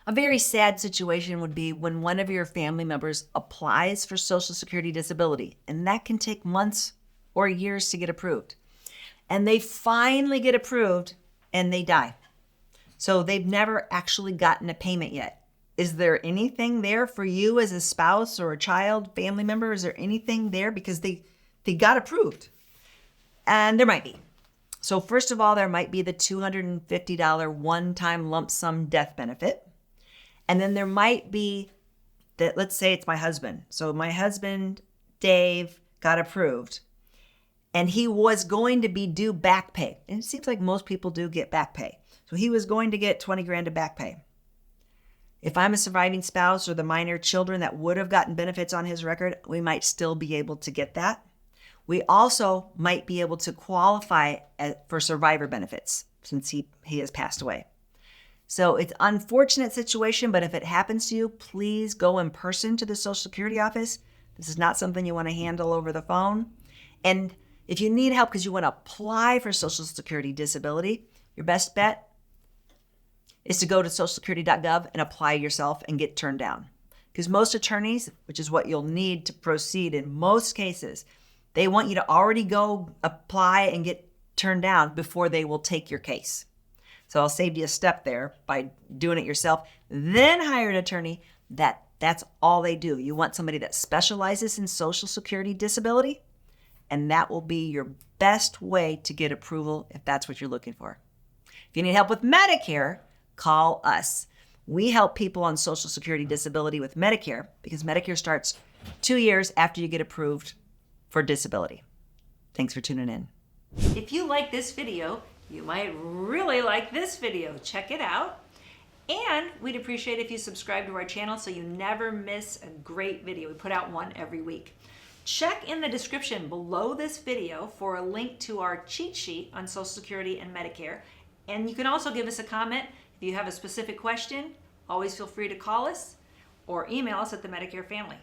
A very sad situation would be when one of your family members applies for Social Security disability, and that can take months or years to get approved. And they finally get approved and they die. So they've never actually gotten a payment yet. Is there anything there for you as a spouse or a child, family member? Is there anything there because they got approved? And there might be. So first of all, there might be the $250 one-time lump sum death benefit. And then there might be that, let's say it's my husband. So my husband, Dave, got approved and he was going to be due back pay. And it seems like most people do get back pay. So he was going to get 20 grand of back pay. If I'm a surviving spouse or the minor children that would have gotten benefits on his record, we might still be able to get that. We also might be able to qualify for survivor benefits since he has passed away. So it's an unfortunate situation, but if it happens to you, please go in person to the Social Security office. This is not something you want to handle over the phone. And if you need help because you want to apply for Social Security disability, your best bet is to go to socialsecurity.gov and apply yourself and get turned down. Because most attorneys, which is what you'll need to proceed in most cases, they want you to already go apply and get turned down before they will take your case. So I'll save you a step there by doing it yourself. Then hire an attorney that's all they do. You want somebody that specializes in Social Security disability, and that will be your best way to get approval if that's what you're looking for. If you need help with Medicare, call us. We help people on Social Security disability with Medicare because Medicare starts 2 years after you get approved for disability. Thanks for tuning in. If you like this video, you might really like this video. Check it out. And we'd appreciate if you subscribe to our channel so you never miss a great video. We put out one every week. Check in the description below this video for a link to our cheat sheet on Social Security and Medicare. And you can also give us a comment if you have a specific question. Always feel free to call us or email us at the Medicare Family.